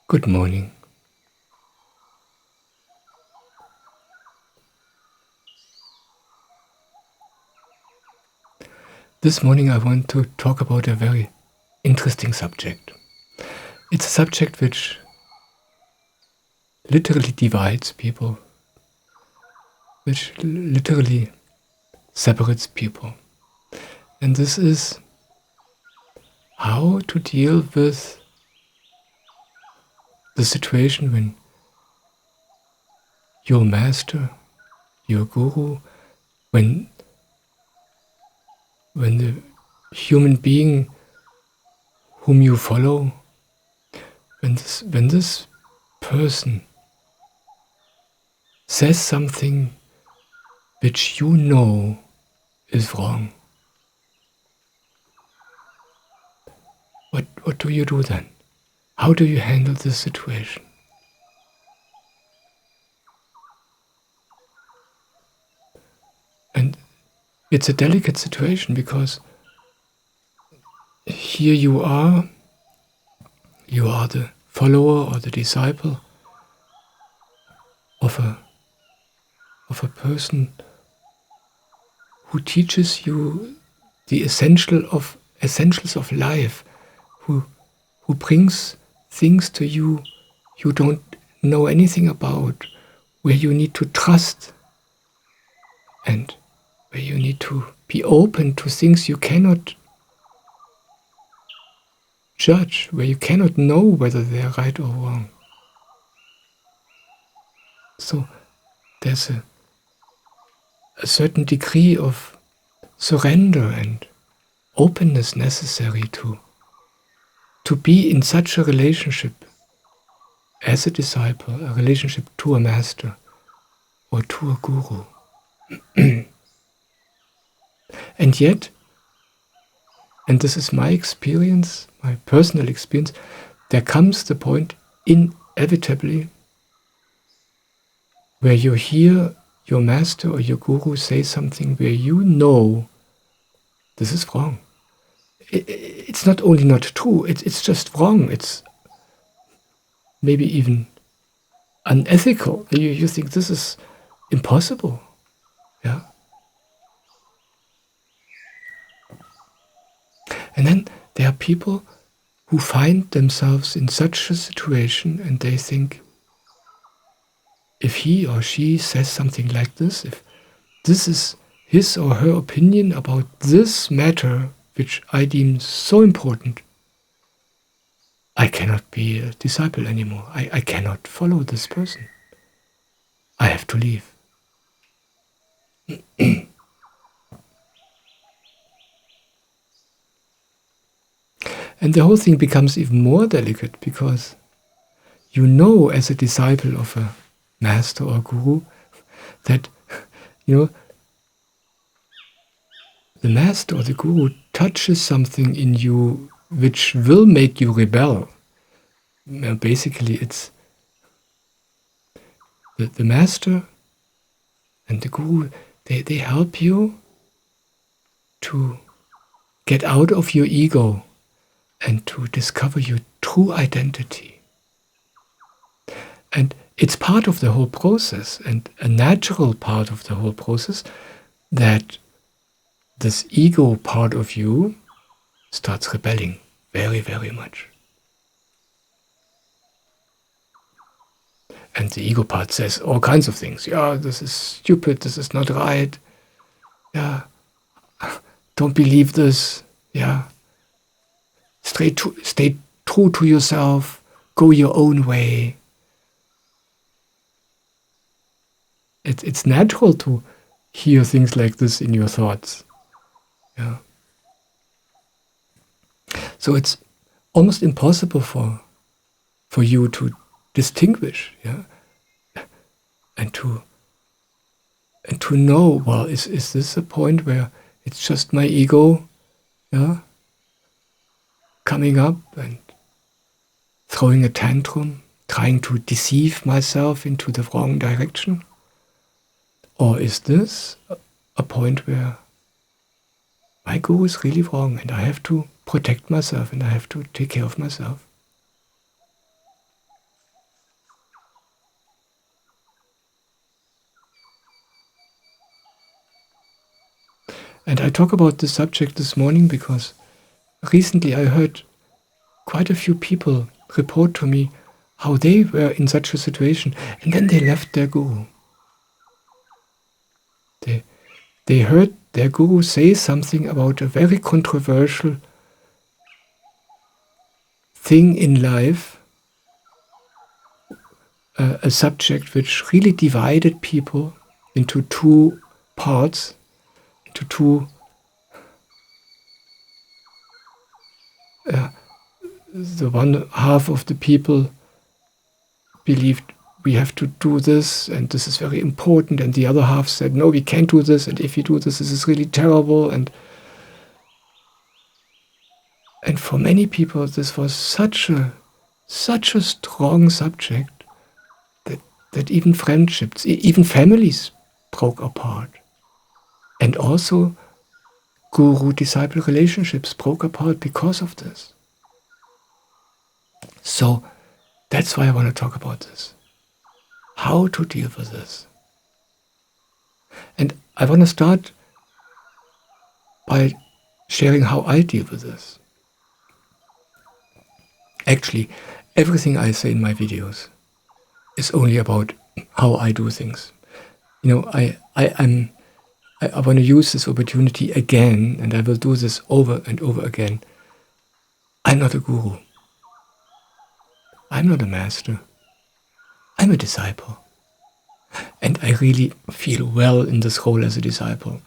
Good morning. This morning I want to talk about a very interesting subject. It's a subject which literally divides people, which literally separates people. And this is how to deal with the situation when your master, your guru, when the human being whom you follow, when this person says something which you know is wrong. What do you do then? How do you handle this situation? And it's a delicate situation because here you are the follower or the disciple of a person who teaches you the essentials of life, who brings things to you you don't know anything about, where you need to trust and where you need to be open to things you cannot judge, where you cannot know whether they are right or wrong. So there's a certain degree of surrender and openness necessary to be in such a relationship as a disciple, a relationship to a master or to a guru. And yet, and this is my experience, my personal experience, there comes the point inevitably where you hear your master or your guru say something where you know this is wrong. It's not only not true, it's just wrong. It's maybe even unethical. You think this is impossible. Yeah. And then there are people who find themselves in such a situation and they think, if he or she says something like this, if this is his or her opinion about this matter, which I deem so important, I cannot be a disciple anymore. I cannot follow this person. I have to leave. And the whole thing becomes even more delicate because you know as a disciple of a master or guru that, the master or the guru touches something in you which will make you rebel. Basically, it's the master and the guru, they help you to get out of your ego and to discover your true identity. And it's part of the whole process, and a natural part of the whole process, that this ego part of you starts rebelling very, very much. And the ego part says all kinds of things. Yeah, this is stupid, this is not right. Yeah, don't believe this. Yeah, stay true to yourself, go your own way. It's natural to hear things like this in your thoughts. Yeah. So it's almost impossible for you to distinguish, yeah, and to know, well, is this a point where it's just my ego, yeah, coming up and throwing a tantrum, trying to deceive myself into the wrong direction? Or is this a point where my guru is really wrong and I have to protect myself and I have to take care of myself? And I talk about this subject this morning because recently I heard quite a few people report to me how they were in such a situation and then they left their guru. They heard their guru say something about a very controversial thing in life, a subject which really divided people into two parts, into two the one half of the people believed we have to do this and this is very important, and the other half said no, we can't do this, and if you do this, this is really terrible. And for many people this was such a strong subject that even friendships, even families broke apart, and also guru-disciple relationships broke apart because of this. So that's why I want to talk about this. How to deal with this. And I want to start by sharing how I deal with this. Actually, everything I say in my videos is only about how I do things. I want to use this opportunity again, and I will do this over and over again. I'm not a guru. I'm not a master. I'm a disciple. And I really feel well in this role as a disciple.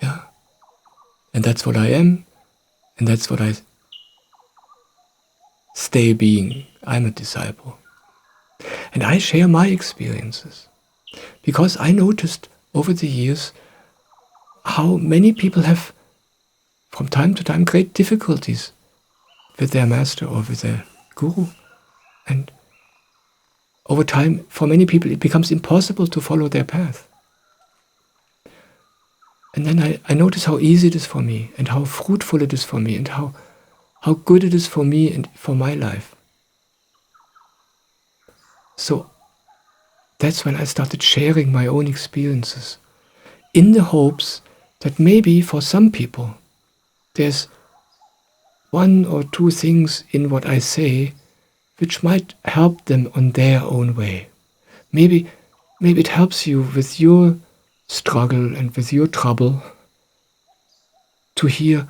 Yeah. And that's what I am, and that's what I stay being. I'm a disciple. And I share my experiences. Because I noticed over the years how many people have, from time to time, great difficulties with their master or with their guru. And over time, for many people, it becomes impossible to follow their path. And then I notice how easy it is for me, and how fruitful it is for me, and how good it is for me and for my life. So that's when I started sharing my own experiences, in the hopes that maybe for some people there's one or two things in what I say which might help them on their own way. Maybe it helps you with your struggle and with your trouble to hear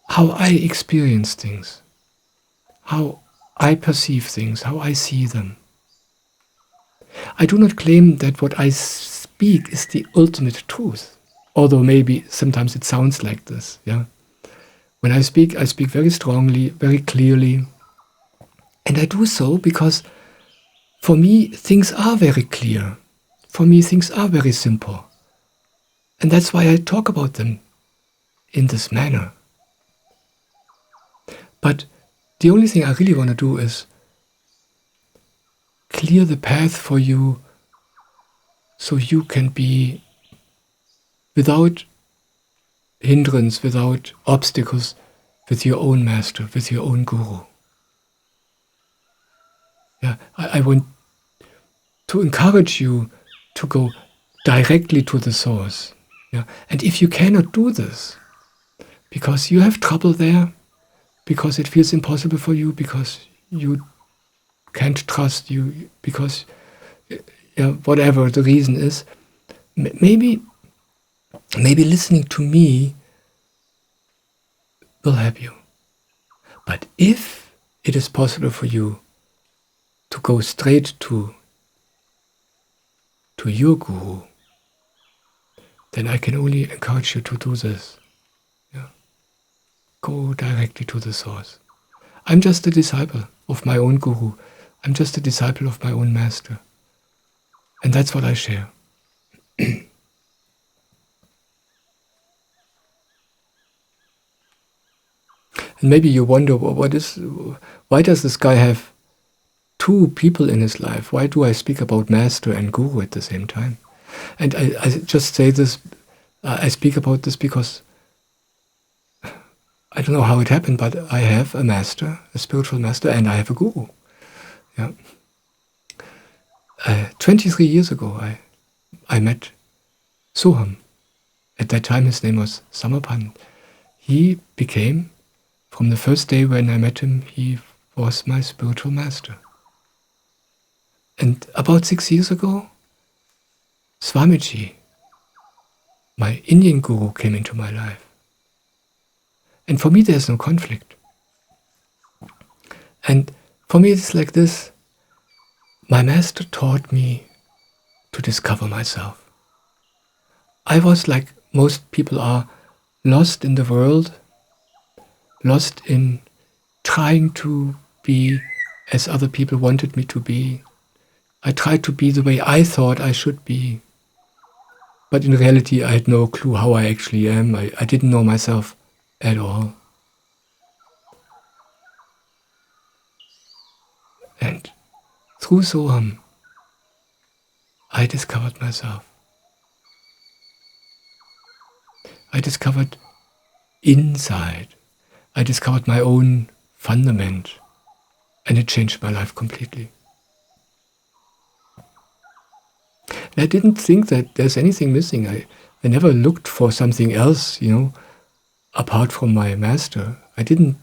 how I experience things, how I perceive things, how I see them. I do not claim that what I speak is the ultimate truth, although maybe sometimes it sounds like this. Yeah. When I speak very strongly, very clearly, and I do so because for me things are very clear. For me things are very simple. And that's why I talk about them in this manner. But the only thing I really want to do is clear the path for you so you can be without hindrance, without obstacles, with your own master, with your own guru. Yeah, I want to encourage you to go directly to the source. Yeah? And if you cannot do this, because you have trouble there, because it feels impossible for you, because you can't trust you, because whatever the reason is, maybe listening to me will help you. But if it is possible for you to go straight to your guru, then I can only encourage you to do this. Yeah. Go directly to the source. I'm just a disciple of my own guru. I'm just a disciple of my own master. And that's what I share. And maybe you wonder, why does this guy have two people in his life? Why do I speak about master and guru at the same time? And I just say this, I speak about this because I don't know how it happened, but I have a master, a spiritual master, and I have a guru. Yeah. 23 years ago, I met Soham, At that time his name was Samapant. He became, from the first day when I met him, he was my spiritual master. And about 6 years ago, Swamiji, my Indian guru, came into my life. And for me there's no conflict. And for me it's like this. My master taught me to discover myself. I was, like most people are, lost in the world, lost in trying to be as other people wanted me to be. I tried to be the way I thought I should be. But in reality I had no clue how I actually am. I didn't know myself at all. And through Soham, I discovered myself. I discovered inside. I discovered my own fundament. And it changed my life completely. And I didn't think that there's anything missing. I never looked for something else, apart from my master. I didn't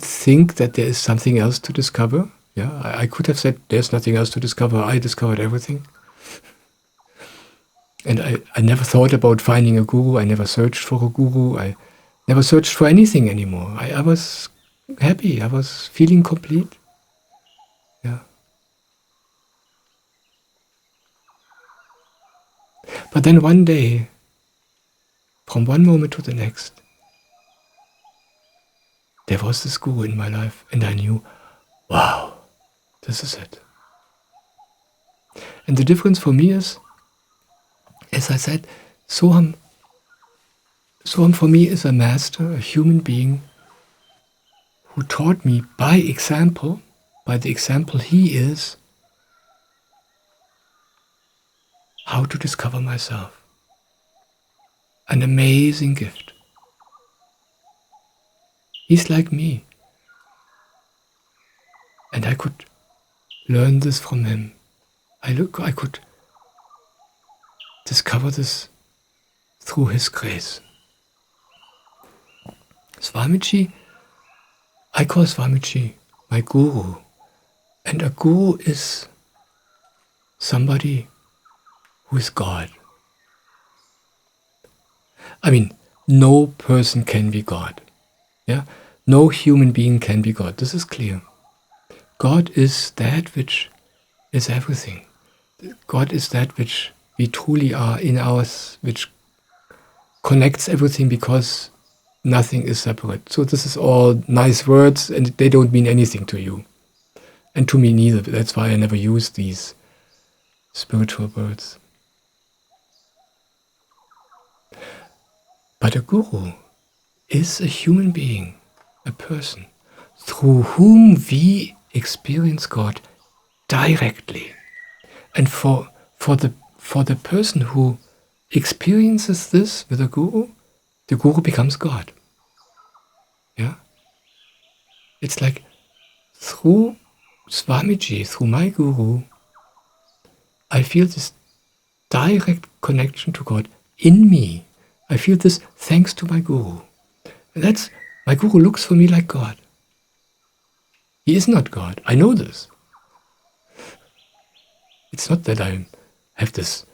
think that there is something else to discover. Yeah, I could have said there's nothing else to discover. I discovered everything. And I never thought about finding a guru. I never searched for a guru. I never searched for anything anymore. I was happy. I was feeling complete. Yeah. But then one day, from one moment to the next, there was this guru in my life, and I knew, wow, this is it. And the difference for me is, as I said, Soham for me is a master, a human being, who taught me by the example he is, how to discover myself. An amazing gift. He's like me. And I could learn this from him. I could discover this through his grace. Swamiji, I call Swamiji my guru. And a guru is somebody who is God. I mean, no person can be God. Yeah? No human being can be God. This is clear. God is that which is everything. God is that which we truly are in us, which connects everything, because nothing is separate. So this is all nice words, and they don't mean anything to you. And to me neither. That's why I never use these spiritual words. But a guru is a human being, a person, through whom we experience God directly. And for the person who experiences this with a guru, the guru becomes God. Yeah? It's like through Swamiji, through my guru, I feel this direct connection to God in me. I feel this thanks to my guru. And my guru looks for me like God. He is not God. I know this. It's not that I have this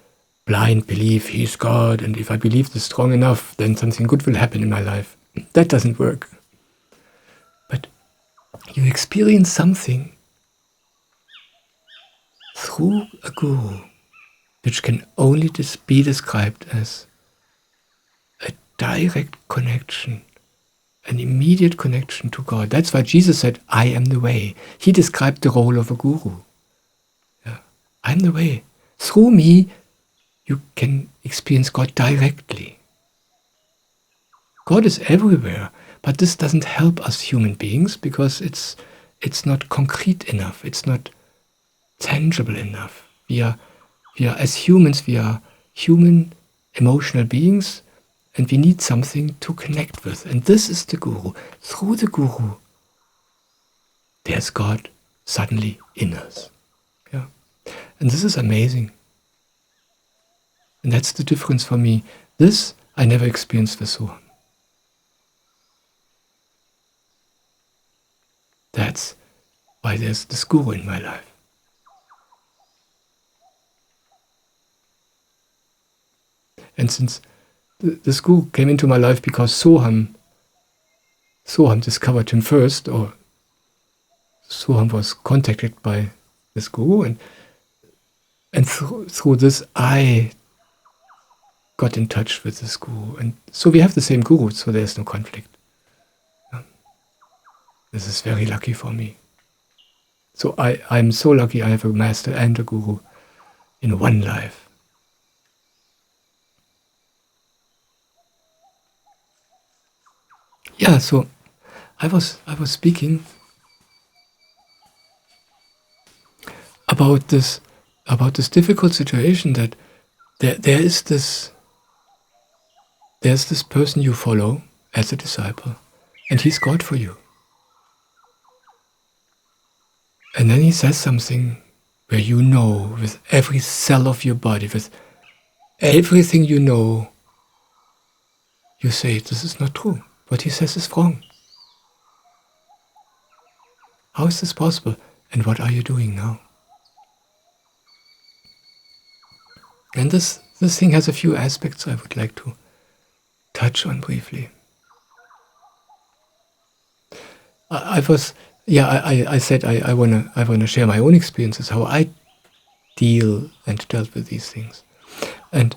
blind belief, he is God, and if I believe this strong enough, then something good will happen in my life. That doesn't work. But you experience something through a guru, which can only be described as a direct connection, an immediate connection to God. That's why Jesus said, I am the way. He described the role of a guru. Yeah. I'm the way. Through me, you can experience God directly. God is everywhere, but this doesn't help us human beings because it's not concrete enough. It's not tangible enough. We are as humans, we are human emotional beings, and we need something to connect with. And this is the guru. Through the guru, there's God suddenly in us. Yeah. And this is amazing. And that's the difference for me. This I never experienced with Soham. That's why there's this guru in my life. And since this guru came into my life because Soham discovered him first, or Soham was contacted by this guru, and through this I got in touch with this guru. And so we have the same guru, so there's no conflict. This is very lucky for me. So I'm so lucky I have a master and a guru in one life. Yeah, so I was speaking about this difficult situation that there's this person you follow as a disciple, and he's God for you. And then he says something where you know with every cell of your body, with everything you know, you say, this is not true. What he says is wrong. How is this possible? And what are you doing now? And this thing has a few aspects I would like to touch on briefly. I said I wanna share my own experiences, how I dealt with these things, and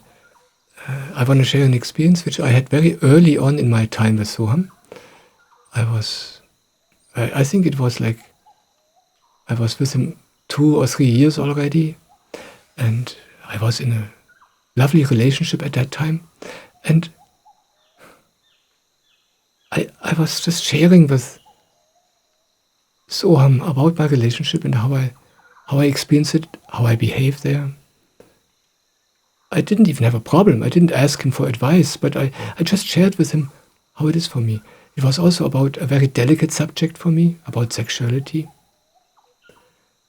I want to share an experience which I had very early on in my time with Soham. I think it was like I was with him 2 or 3 years already, and I was in a lovely relationship at that time, and I was just sharing with Soham about my relationship and how I experienced it, how I behaved there. I didn't even have a problem. I didn't ask him for advice, but I just shared with him how it is for me. It was also about a very delicate subject for me, about sexuality.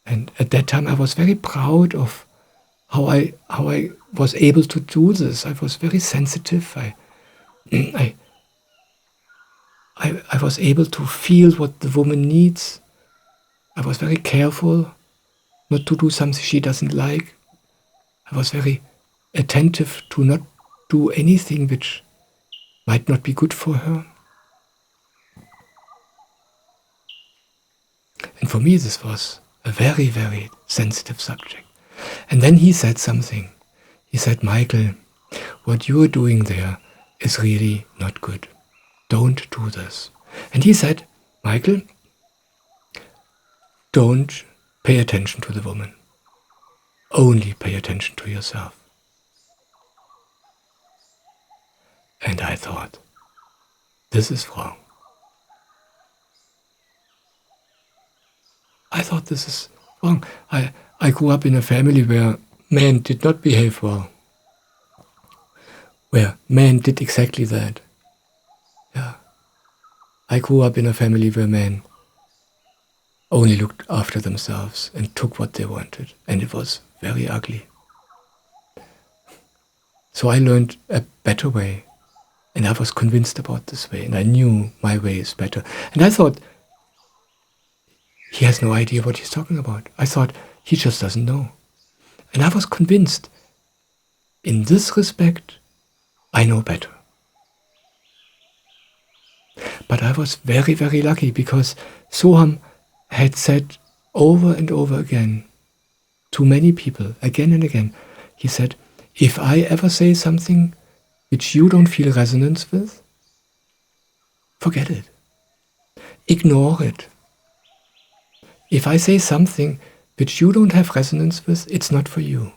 And at that time I was very proud of how I was able to do this. I was very sensitive. I was able to feel what the woman needs. I was very careful not to do something she doesn't like. I was very attentive to not do anything which might not be good for her. And for me this was a very, very sensitive subject. And then he said something. He said, Michael, what you're doing there is really not good. Don't do this. And he said, Michael, don't pay attention to the woman. Only pay attention to yourself. And I thought, this is wrong. I thought this is wrong. I grew up in a family where men did not behave well. Where men did exactly that. Yeah. I grew up in a family where men only looked after themselves and took what they wanted. And it was very ugly. So I learned a better way. And I was convinced about this way. And I knew my way is better. And I thought, he has no idea what he's talking about. I thought, he just doesn't know. And I was convinced, in this respect, I know better. But I was very, very lucky because Soham had said over and over again to many people, again and again, he said, if I ever say something which you don't feel resonance with, forget it. Ignore it. If I say something which you don't have resonance with, it's not for you.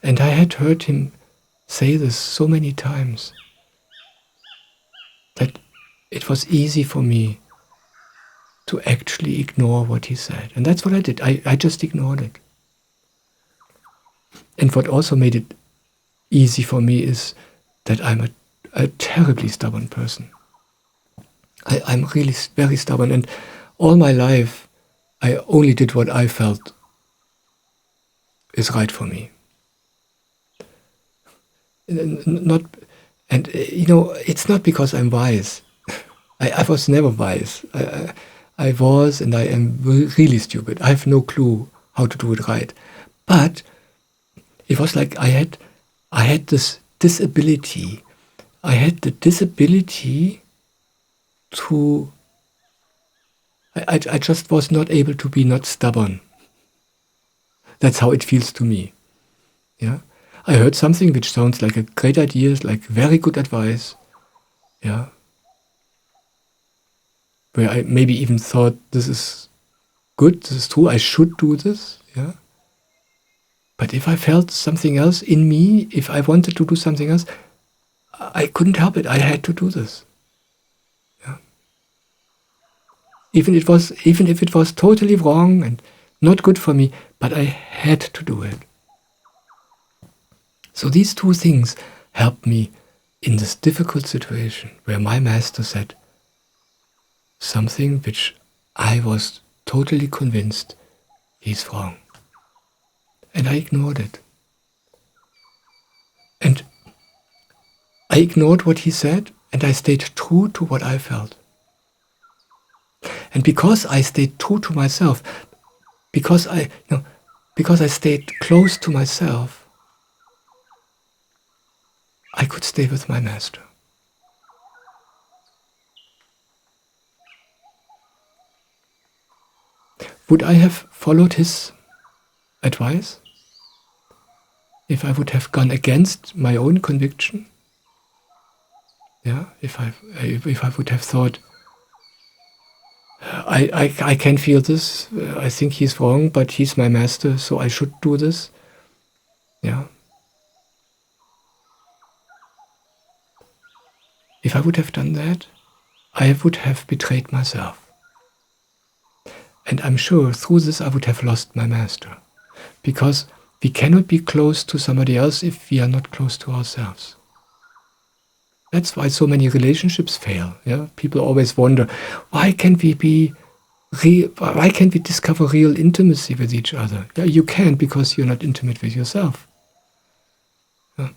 And I had heard him say this so many times that it was easy for me to actually ignore what he said. And that's what I did. I just ignored it. And what also made it easy for me is that I'm a terribly stubborn person. I'm really very stubborn, and all my life I only did what I felt is right for me. Not, and it's not because I'm wise. I was never wise. I was, and I am really stupid. I have no clue how to do it right. But it was like I had this disability. I had the disability to. I just was not able to be not stubborn. That's how it feels to me. Yeah, I heard something which sounds like a great idea, like very good advice. Yeah, where I maybe even thought this is good, this is true, I should do this. Yeah. But if I felt something else in me, if I wanted to do something else, I couldn't help it. I had to do this. Yeah. Even if it was totally wrong and not good for me, but I had to do it. So these two things helped me in this difficult situation where my master said something which I was totally convinced he's wrong. And I ignored it. And I ignored what he said, and I stayed true to what I felt. And because I stayed true to myself, because I stayed close to myself, I could stay with my master. Would I have followed his advice if I would have gone against my own conviction? Yeah, if I would have thought, I can feel this, I think he's wrong, but he's my master, so I should do this. Yeah. If I would have done that, I would have betrayed myself. And I'm sure through this I would have lost my master. Because we cannot be close to somebody else if we are not close to ourselves. That's why so many relationships fail. Yeah? People always wonder, why can't we discover real intimacy with each other? Yeah, you can, because you're not intimate with yourself. Yeah.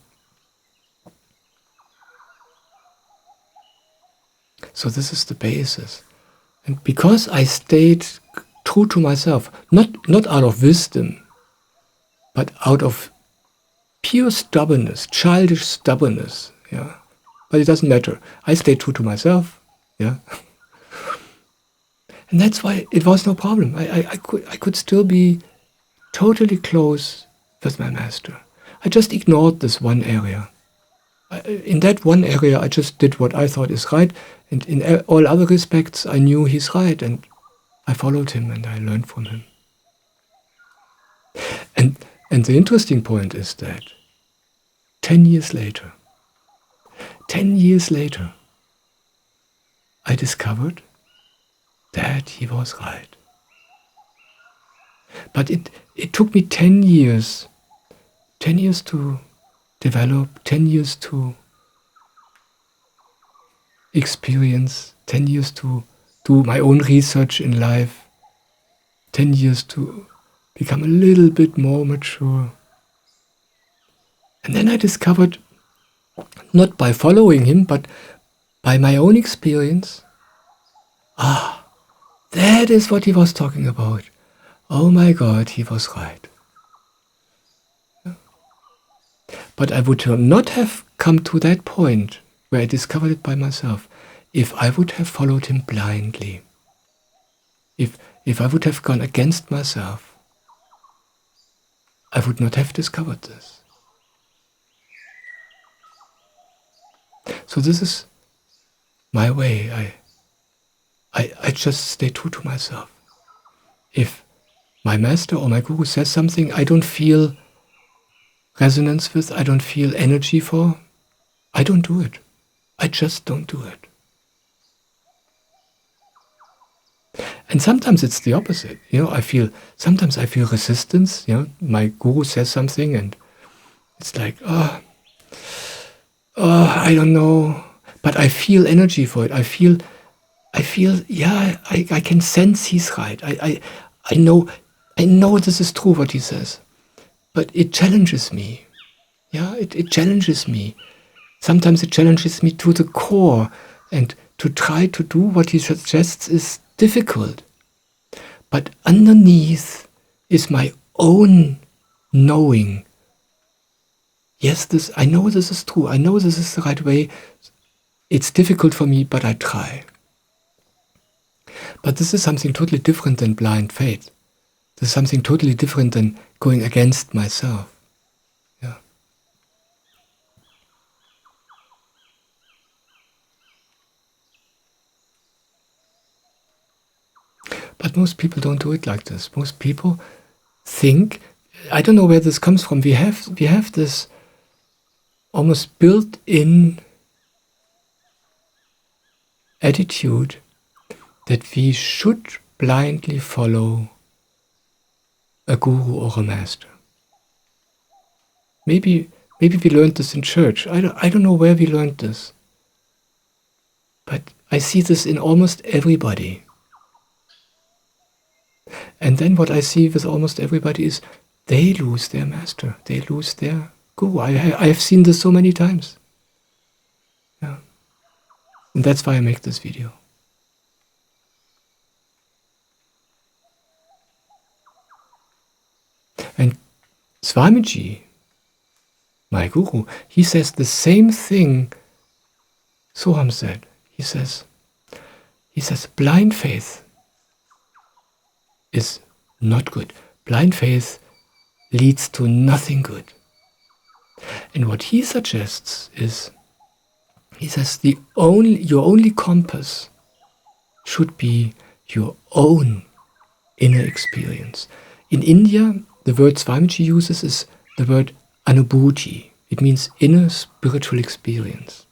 So this is the basis. And because I stayed true to myself, not out of wisdom, but out of pure stubbornness, childish stubbornness. Yeah. But it doesn't matter. I stayed true to myself. Yeah. And that's why it was no problem. I could still be totally close with my master. I just ignored this one area. In that one area, I just did what I thought is right. And in all other respects, I knew he's right. And I followed him and I learned from him. And the interesting point is that 10 years later, I discovered that he was right. But it took me 10 years to develop, 10 years to experience, 10 years to do my own research in life, 10 years to become a little bit more mature. And then I discovered, not by following him, but by my own experience, that is what he was talking about. Oh my God, he was right. But I would not have come to that point where I discovered it by myself if I would have followed him blindly. If I would have gone against myself, I would not have discovered this. So this is my way. I just stay true to myself. If my master or my guru says something I don't feel resonance with, I don't feel energy for, I don't do it. I just don't do it. And sometimes it's the opposite. Sometimes I feel resistance. My guru says something and it's like, I don't know. But I feel energy for it. I feel, yeah, I can sense he's right. I know this is true what he says. but it challenges me. Yeah, it challenges me. Sometimes it challenges me to the core, and to try to do what he suggests is difficult. But underneath is my own knowing. Yes, I know this is true. I know this is the right way. It's difficult for me, but I try. But this is something totally different than blind faith. This is something totally different than going against myself. Yeah. But most people don't do it like this. Most people think, I don't know where this comes from. We have this almost built-in attitude that we should blindly follow a guru or a master. Maybe we learned this in church. I don't know where we learned this. But I see this in almost everybody. And then what I see with almost everybody is they lose their master. They lose their guru. I have seen this so many times. Yeah. And that's why I make this video. And Swamiji, my guru, he says the same thing Soham said. He says, blind faith is not good. Blind faith leads to nothing good. And what he suggests is, he says your only compass should be your own inner experience. In India, the word Swamiji uses is the word anubhuti. It means inner spiritual experience.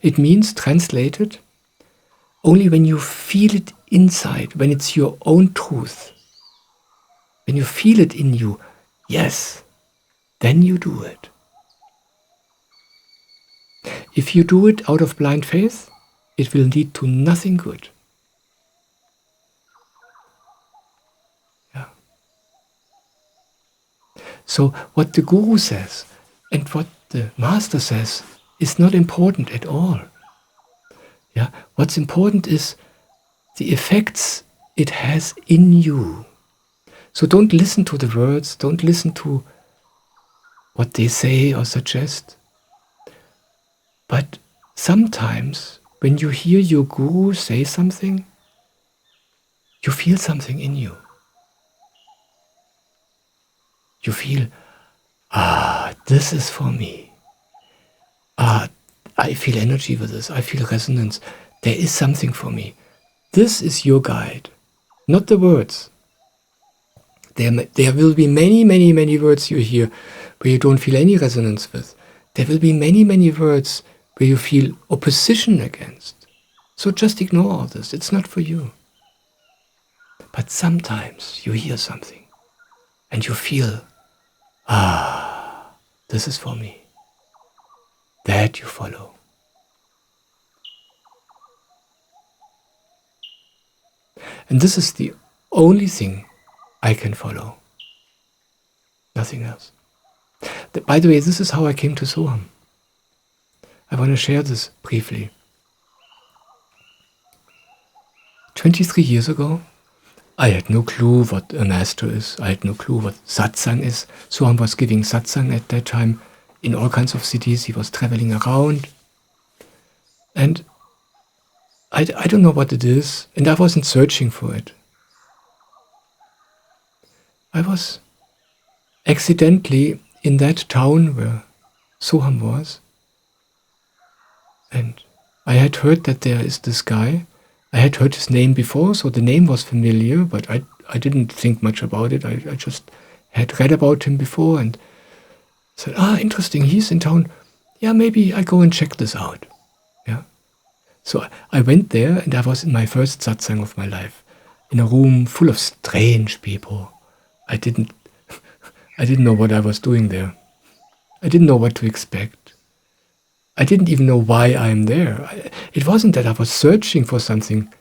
It means, translated, only when you feel it inside, when it's your own truth, when you feel it in you, yes, then you do it. If you do it out of blind faith, it will lead to nothing good. Yeah. So what the guru says and what the master says is not important at all. Yeah. What's important is the effects it has in you. So don't listen to the words, don't listen to what they say or suggest. But sometimes when you hear your guru say something, you feel something in you. You feel, this is for me. I feel energy with this. I feel resonance. There is something for me. This is your guide, not the words. There will be many, many, many words you hear where you don't feel any resonance with. There will be many, many words where you feel opposition against. So just ignore all this. It's not for you. But sometimes you hear something and you feel, this is for me. That you follow. And this is the only thing I can follow. Nothing else. By the way, this is how I came to Soham. I want to share this briefly. 23 years ago, I had no clue what a master is. I had no clue what satsang is. Soham was giving satsang at that time in all kinds of cities. He was traveling around. And I don't know what it is, and I wasn't searching for it. I was accidentally in that town where Soham was, and I had heard that there is this guy. I had heard his name before, so the name was familiar, but I didn't think much about it. I just had read about him before and said, interesting, he's in town. Yeah, maybe I go and check this out. Yeah. So I went there, and I was in my first satsang of my life, in a room full of strange people. I didn't know what I was doing there. I didn't know what to expect. I didn't even know why I'm there. It wasn't that I was searching for something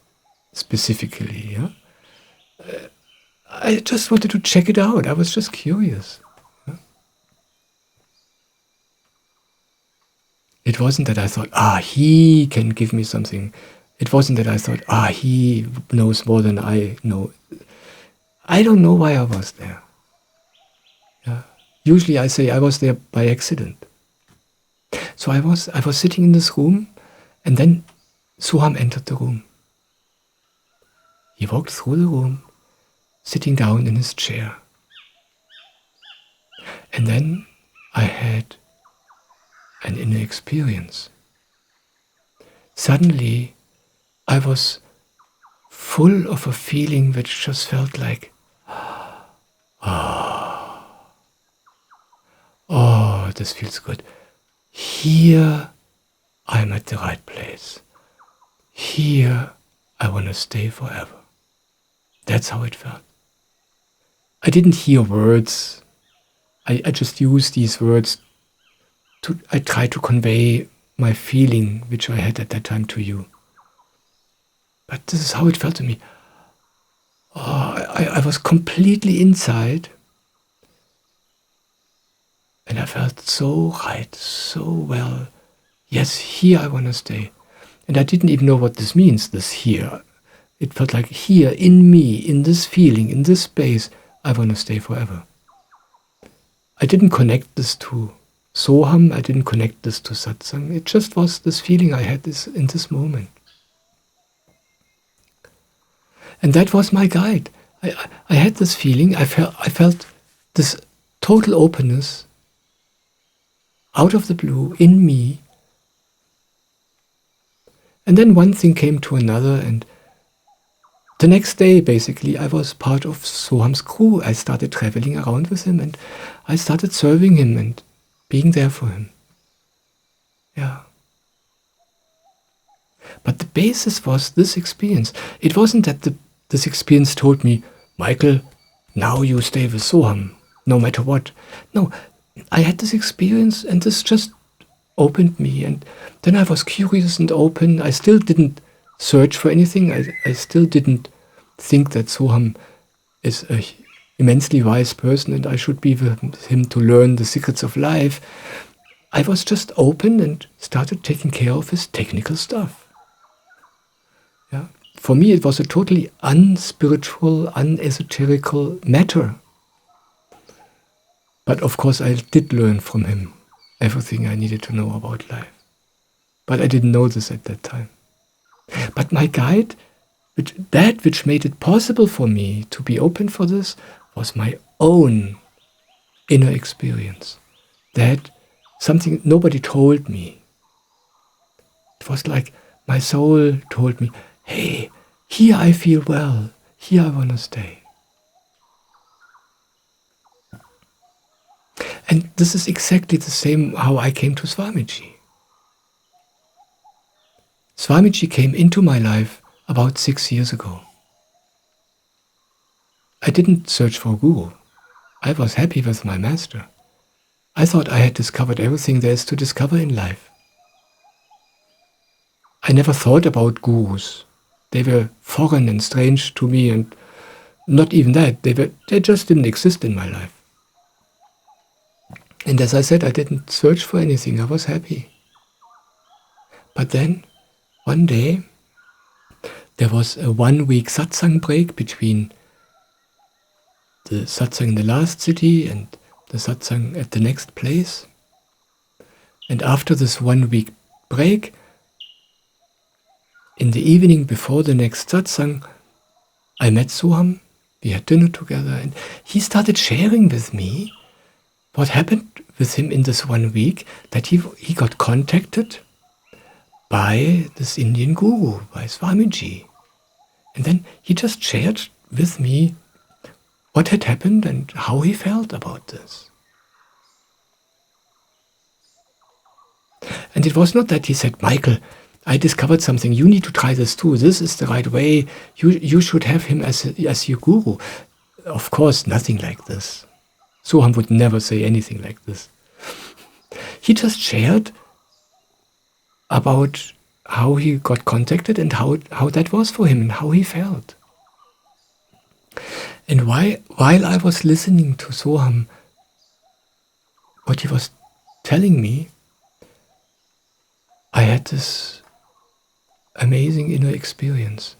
specifically. Yeah? I just wanted to check it out. I was just curious. Yeah? It wasn't that I thought, he can give me something. It wasn't that I thought, he knows more than I know. I don't know why I was there. Yeah. Usually I say I was there by accident. So I was sitting in this room, and then Soham entered the room. He walked through the room, sitting down in his chair. And then I had an inner experience. Suddenly, I was full of a feeling which just felt like, oh, this feels good. Here, I'm at the right place. Here, I want to stay forever. That's how it felt. I didn't hear words. I just used these words I tried to convey my feeling, which I had at that time, to you. But this is how it felt to me. I was completely inside, and I felt so right, so well. Yes, here I want to stay. And I didn't even know what this means, this here. It felt like here, in me, in this feeling, in this space, I want to stay forever. I didn't connect this to Soham, I didn't connect this to satsang. It just was this feeling I had in this moment. And that was my guide. I had this feeling, I felt this total openness out of the blue in me. And then one thing came to another, and the next day, basically, I was part of Soham's crew. I started traveling around with him, and I started serving him and being there for him. Yeah. But the basis was this experience. It wasn't that this experience told me, Michael, now you stay with Soham, no matter what. No, I had this experience, and this just opened me. And then I was curious and open. I still didn't search for anything. I still didn't think that Soham is an immensely wise person and I should be with him to learn the secrets of life. I was just open and started taking care of his technical stuff. Yeah. For me, it was a totally unspiritual, unesoterical matter. But of course, I did learn from him everything I needed to know about life. But I didn't know this at that time. But my guide, which made it possible for me to be open for this, was my own inner experience. That something nobody told me. It was like my soul told me, hey, here I feel well, here I want to stay. And this is exactly the same how I came to Swamiji. Swamiji came into my life about 6 years ago. I didn't search for a guru. I was happy with my master. I thought I had discovered everything there is to discover in life. I never thought about gurus. They were foreign and strange to me, and not even that. They just didn't exist in my life. And as I said, I didn't search for anything. I was happy. But then, one day, there was a 1-week satsang break between the satsang in the last city and the satsang at the next place. And after this 1-week break, in the evening before the next satsang, I met Soham. We had dinner together, and he started sharing with me what happened with him in this 1 week, that he got contacted by this Indian guru, by Swamiji. And then he just shared with me what had happened and how he felt about this. And it was not that he said, Michael, I discovered something, you need to try this too, this is the right way, you should have him as your guru. Of course, nothing like this. Soham would never say anything like this. He just shared about how he got contacted and how that was for him and how he felt. And while I was listening to Soham, what he was telling me, I had this amazing inner experience.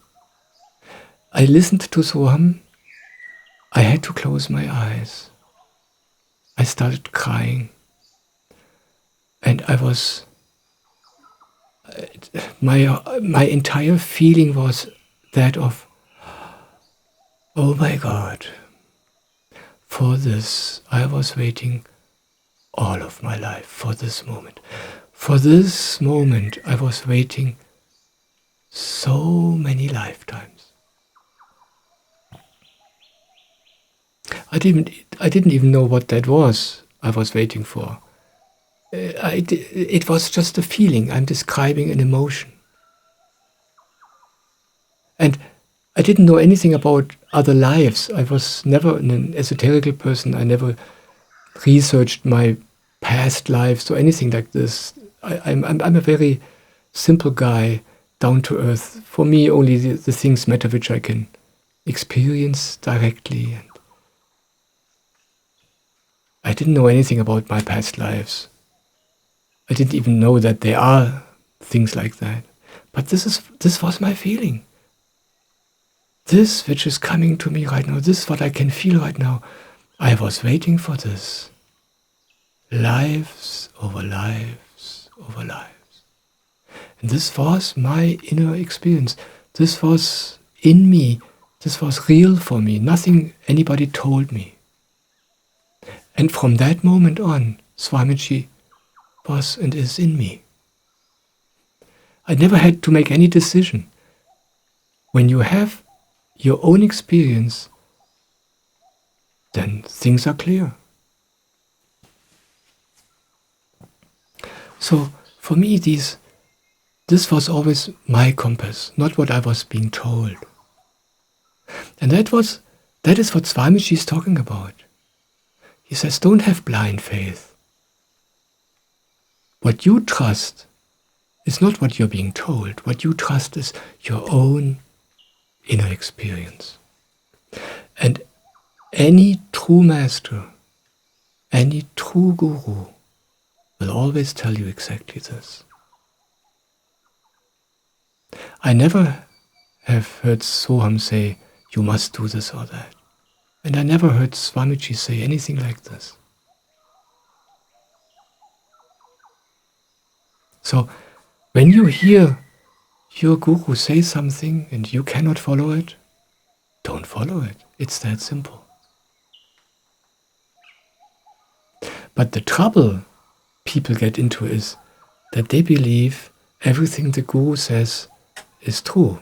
I listened to Soham. I had to close my eyes. I started crying. And I was, my entire feeling was that of, oh my God, for this I was waiting all of my life, for this moment. For this moment I was waiting so many lifetimes. I didn't even know what that was I was waiting for. It was just a feeling. I'm describing an emotion. And I didn't know anything about other lives. I was never an esoterical person. I never researched my past lives or anything like this. I'm a very simple guy, down to earth. For me, only the things matter which I can experience directly. And I didn't know anything about my past lives. I didn't even know that there are things like that. But this was my feeling. This which is coming to me right now, this what I can feel right now, I was waiting for this. Lives over lives over lives. And this was my inner experience. This was in me. This was real for me. Nothing anybody told me. And from that moment on, Swamiji was and is in me. I never had to make any decision. When you have your own experience, then things are clear. So for me, this was always my compass, not what I was being told. And that is what Swamiji is talking about. He says, don't have blind faith. What you trust is not what you're being told. What you trust is your own inner experience. And any true master, any true guru will always tell you exactly this. I never have heard Soham say, you must do this or that. And I never heard Swamiji say anything like this. So, when you hear your guru say something and you cannot follow it, don't follow it. It's that simple. But the trouble people get into is that they believe everything the guru says is true.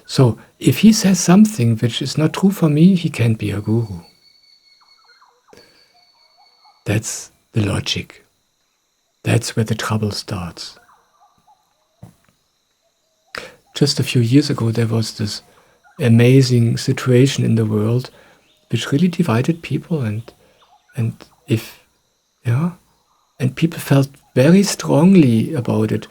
So if he says something which is not true for me, he can't be a guru. That's the logic. That's where the trouble starts. Just a few years ago, there was this amazing situation in the world which really divided people, and people felt very strongly about it,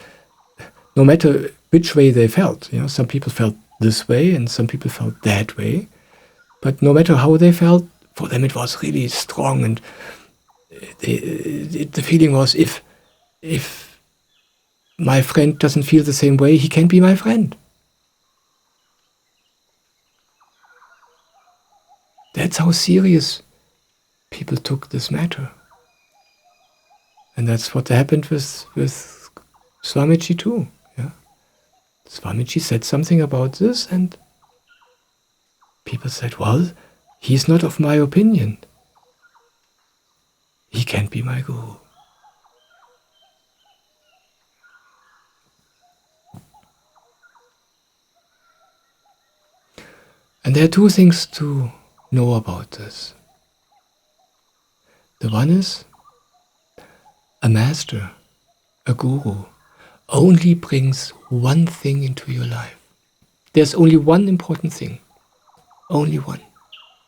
no matter which way they felt. Some people felt this way and some people felt that way, but no matter how they felt, for them it was really strong, and the feeling was, if my friend doesn't feel the same way, he can't be my friend. That's how serious people took this matter. And that's what happened with Swamiji too. Swamiji said something about this, and people said, well, he's not of my opinion. He can't be my guru. And there are two things to know about this. The one is, a master, a guru, only brings one thing into your life. There's only one important thing. Only one.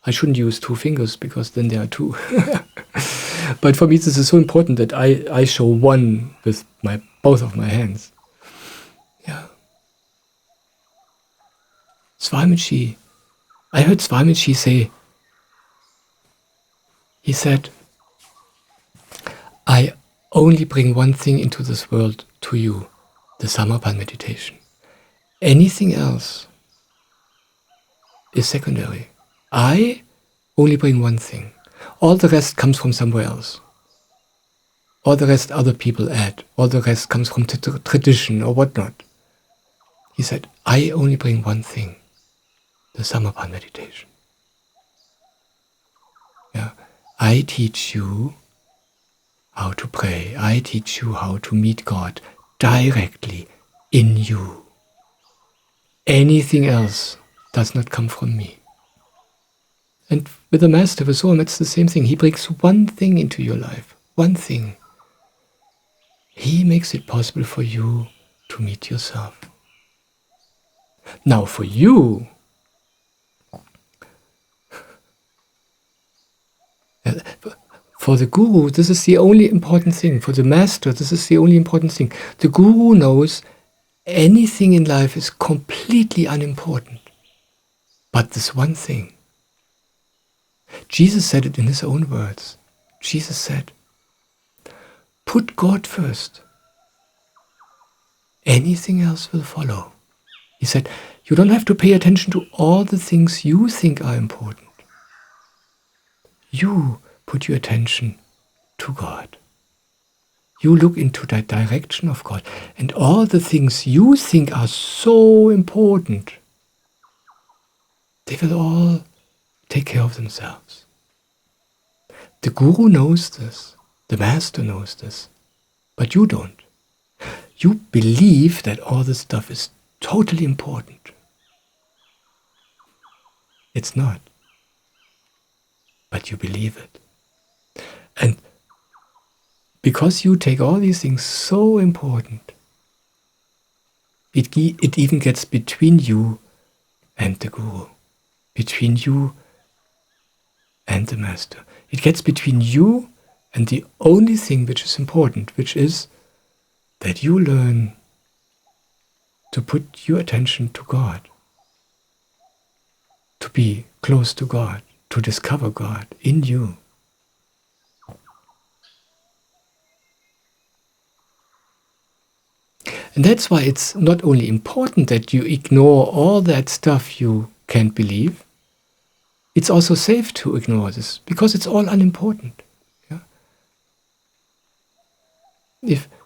I shouldn't use two fingers because then there are two. But for me this is so important that I show one with both of my hands. Yeah. Swamiji, I heard Swamiji say, he said, I only bring one thing into this world to you. the Samarpan meditation. Anything else is secondary. I only bring one thing. All the rest comes from somewhere else. All the rest other people add. All the rest comes from tradition or whatnot. He said, I only bring one thing, the Samarpan meditation. Yeah. I teach you how to pray. I teach you how to meet God directly in you. Anything else does not come from me. And with the Master, with Soham, it's the same thing. He brings one thing into your life. One thing. He makes it possible for you to meet yourself. Now for you, for the Guru, this is the only important thing. For the Master, this is the only important thing. The Guru knows anything in life is completely unimportant. But this one thing. Jesus said it in his own words. Jesus said, put God first. Anything else will follow. He said, you don't have to pay attention to all the things you think are important. You put your attention to God. You look into that direction of God. And all the things you think are so important, they will all take care of themselves. The Guru knows this. The Master knows this. But you don't. You believe that all this stuff is totally important. It's not. But you believe it. And because you take all these things so important, it even gets between you and the Guru, between you and the Master. It gets between you and the only thing which is important, which is that you learn to put your attention to God, to be close to God, to discover God in you. And that's why it's not only important that you ignore all that stuff you can't believe, it's also safe to ignore this, because it's all unimportant. Yeah?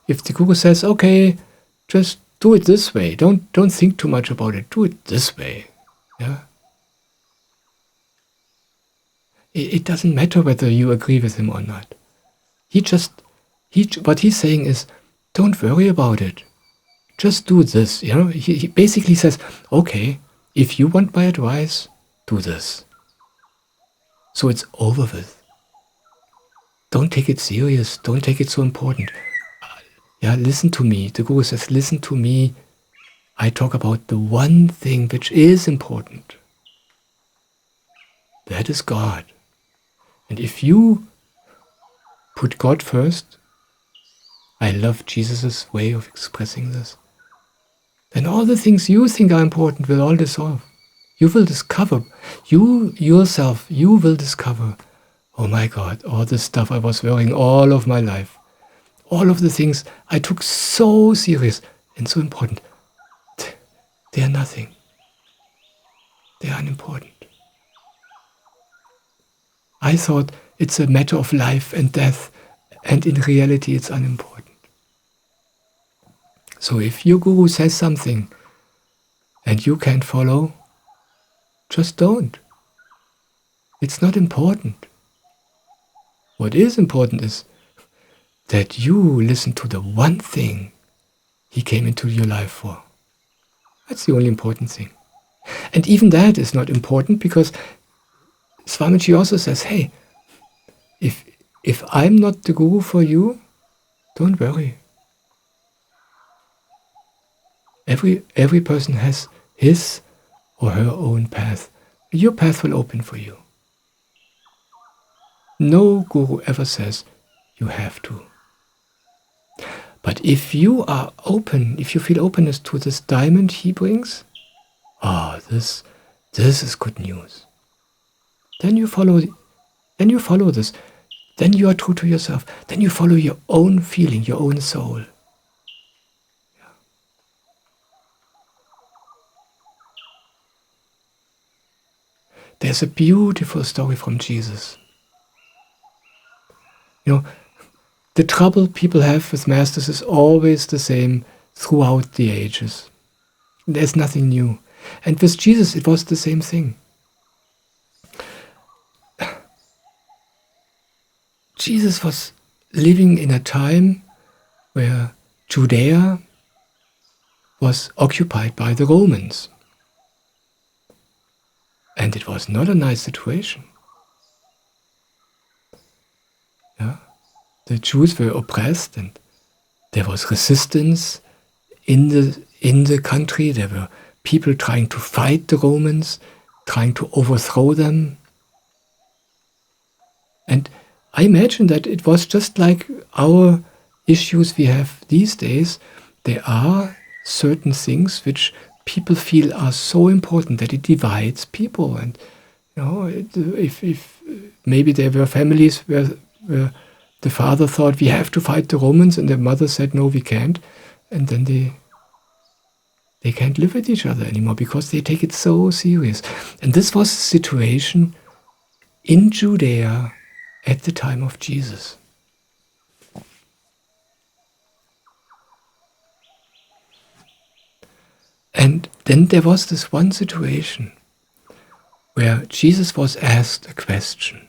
If the Guru says, okay, just do it this way, don't think too much about it, do it this way. Yeah? It doesn't matter whether you agree with him or not. What he's saying is, don't worry about it. Just do this. You know, he basically says, okay, if you want my advice, do this. So it's over with. Don't take it serious. Don't take it so important. Yeah, listen to me. The Guru says, listen to me. I talk about the one thing which is important. That is God. And if you put God first, I love Jesus' way of expressing this, then all the things you think are important will all dissolve. You will discover, you yourself, you will discover, oh my God, all this stuff I was worrying all of my life, all of the things I took so serious and so important, they are nothing. They are unimportant. I thought it's a matter of life and death, and in reality it's unimportant. So if your Guru says something and you can't follow, just don't. It's not important. What is important is that you listen to the one thing he came into your life for. That's the only important thing. And even that is not important, because Swamiji also says, hey, if I'm not the Guru for you, don't worry. Every person has his or her own path. Your path will open for you. No Guru ever says you have to. But if you are open, if you feel openness to this diamond he brings, this is good news. Then you follow this. Then you are true to yourself. Then you follow your own feeling, your own soul. Yeah. There's a beautiful story from Jesus. The trouble people have with masters is always the same throughout the ages. There's nothing new. And with Jesus, it was the same thing. Jesus was living in a time where Judea was occupied by the Romans. And it was not a nice situation. The Jews were oppressed, and there was resistance in the country. There were people trying to fight the Romans, trying to overthrow them. And I imagine that it was just like our issues we have these days. There are certain things which people feel are so important that it divides people. And if maybe there were families where the father thought we have to fight the Romans, and the mother said no, we can't, and then they can't live with each other anymore because they take it so serious. And this was the situation in Judea at the time of Jesus. And then there was this one situation where Jesus was asked a question.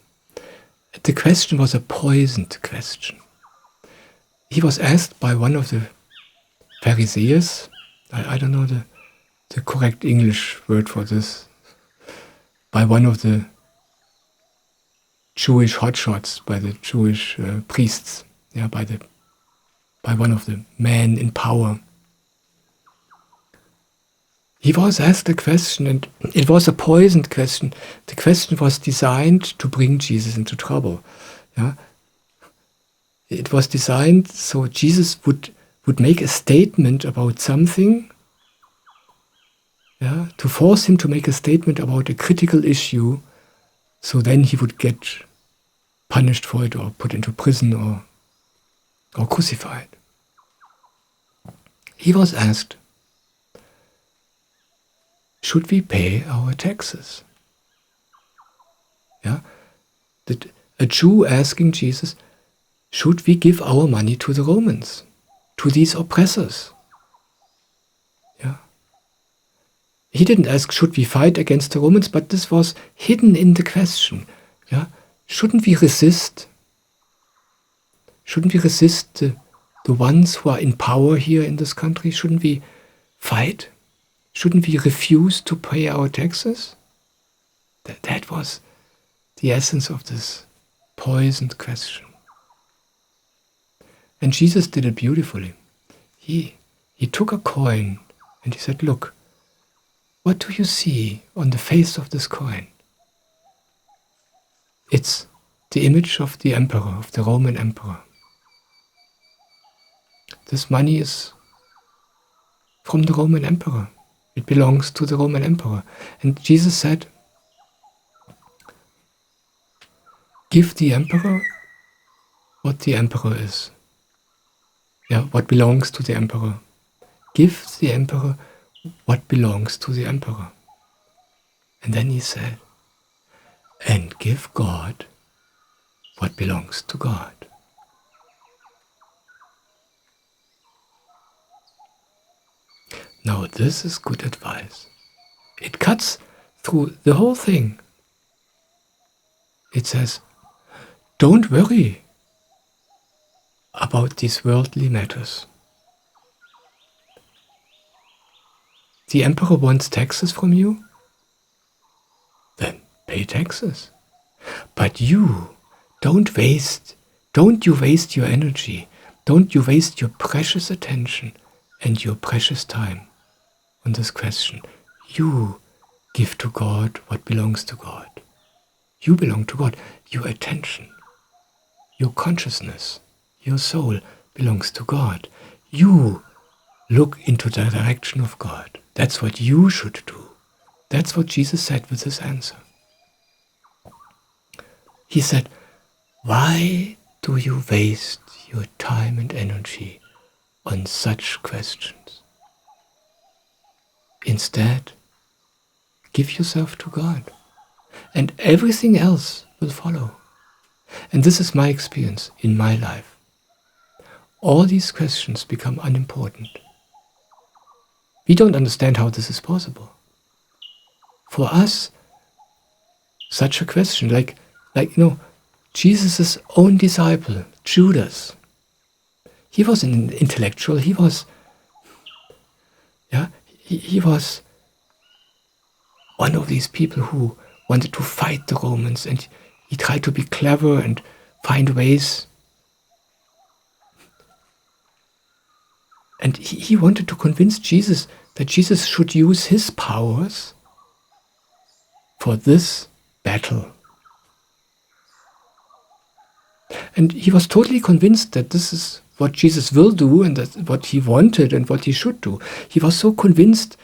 The question was a poisoned question. He was asked by one of the Pharisees, I don't know the correct English word for this, by one of the Jewish hotshots, by the Jewish priests, by one of the men in power. He was asked a question, and it was a poisoned question. The question was designed to bring Jesus into trouble. It was designed so Jesus would make a statement about something, to force him to make a statement about a critical issue, so then he would get punished for it, or put into prison, or crucified. He was asked, should we pay our taxes? A Jew asking Jesus, should we give our money to the Romans, to these oppressors? He didn't ask, should we fight against the Romans, but this was hidden in the question. Shouldn't we resist? Shouldn't we resist the ones who are in power here in this country? Shouldn't we fight? Shouldn't we refuse to pay our taxes? That was the essence of this poisoned question. And Jesus did it beautifully. He took a coin and he said, look, what do you see on the face of this coin? It's the image of the emperor, of the Roman emperor. This money is from the Roman emperor. It belongs to the Roman emperor. And Jesus said, give the emperor what the emperor is. What belongs to the emperor. Give the emperor what belongs to the emperor. And then he said, and give God what belongs to God. Now this is good advice. It cuts through the whole thing. It says, don't worry about these worldly matters. The emperor wants taxes from you? Then pay taxes. But you, don't you waste your energy, don't you waste your precious attention and your precious time on this question. You give to God what belongs to God. You belong to God. Your attention, your consciousness, your soul belongs to God. You look into the direction of God. That's what you should do. That's what Jesus said with his answer. He said, why do you waste your time and energy on such questions? Instead, give yourself to God and everything else will follow. And this is my experience in my life. All these questions become unimportant. We don't understand how this is possible. For us, such a question, like Jesus' own disciple, Judas, he was an intellectual, he was one of these people who wanted to fight the Romans, and he tried to be clever and find ways. And he wanted to convince Jesus that Jesus should use his powers for this battle. And he was totally convinced that this is what Jesus will do and that what he wanted and what he should do. He was so convinced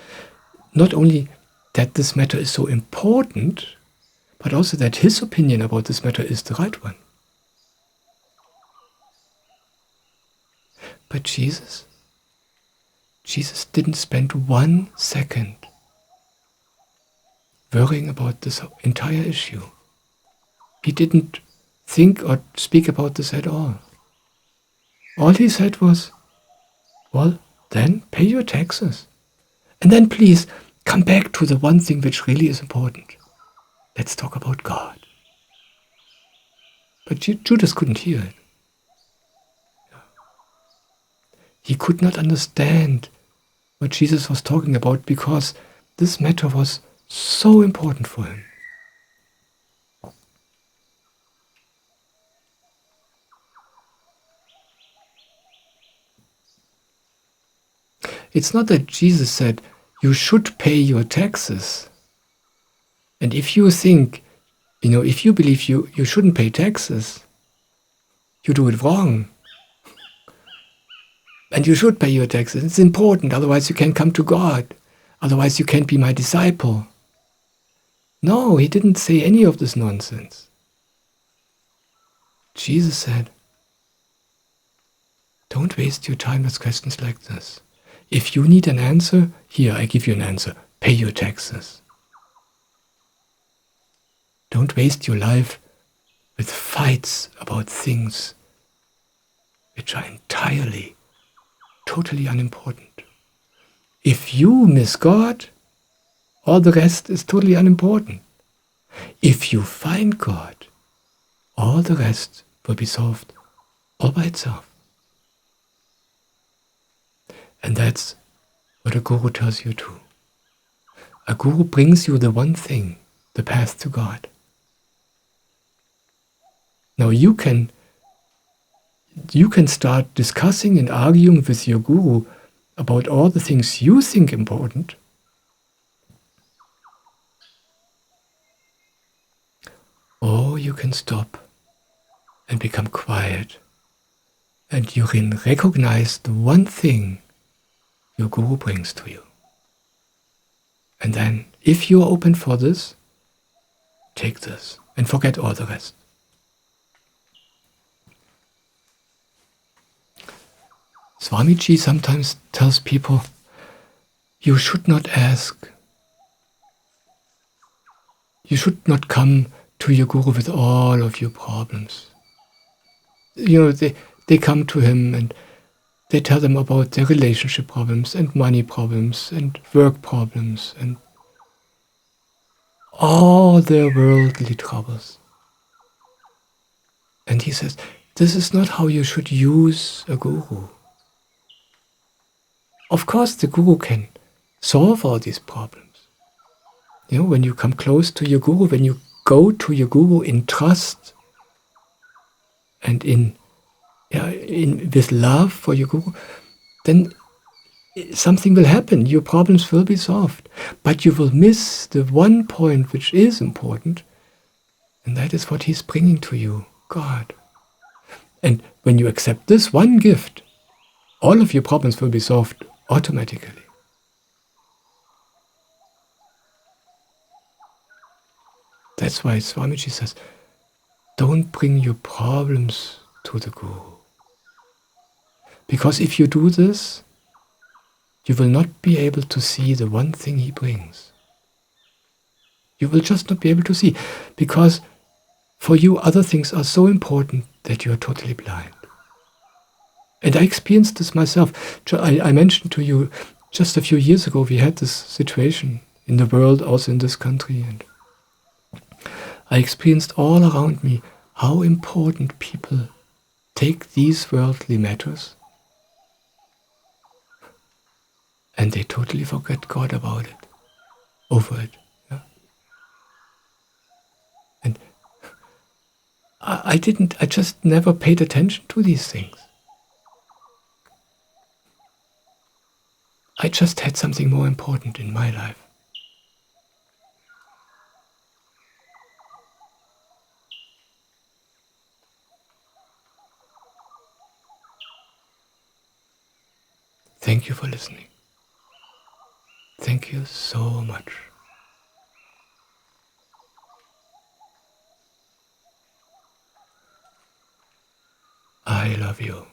not only that this matter is so important, but also that his opinion about this matter is the right one. But Jesus didn't spend 1 second worrying about this entire issue. He didn't think or speak about this at all. All he said was, well, then pay your taxes. And then please come back to the one thing which really is important. Let's talk about God. But Judas couldn't hear it. He could not understand what Jesus was talking about because this matter was so important for him. It's not that Jesus said, you should pay your taxes. And if you think, if you believe you shouldn't pay taxes, you do it wrong. And you should pay your taxes. It's important, otherwise you can't come to God. Otherwise you can't be my disciple. No, he didn't say any of this nonsense. Jesus said, don't waste your time with questions like this. If you need an answer, here, I give you an answer. Pay your taxes. Don't waste your life with fights about things which are entirely, totally unimportant. If you miss God, all the rest is totally unimportant. If you find God, all the rest will be solved all by itself. And that's what a guru tells you too. A guru brings you the one thing, the path to God. Now you can start discussing and arguing with your guru about all the things you think important. Or you can stop and become quiet, and you can recognize the one thing your guru brings to you. And then, if you are open for this, take this and forget all the rest. Swamiji sometimes tells people, you should not ask. You should not come to your guru with all of your problems. They come to him and they tell them about their relationship problems and money problems and work problems and all their worldly troubles. And he says, this is not how you should use a guru. Of course, the guru can solve all these problems. When you come close to your guru, when you go to your guru in trust and with love for your guru, then something will happen. Your problems will be solved. But you will miss the one point which is important, and that is what he's bringing to you, God. And when you accept this one gift, all of your problems will be solved automatically. That's why Swamiji says, don't bring your problems to the guru. Because if you do this, you will not be able to see the one thing he brings. You will just not be able to see, because for you other things are so important that you are totally blind. And I experienced this myself. I mentioned to you just a few years ago, we had this situation in the world, also in this country, and I experienced all around me how important people take these worldly matters and they totally forget God about it, over it. Yeah? And I just never paid attention to these things. I just had something more important in my life. Thank you for listening. Thank you so much. I love you.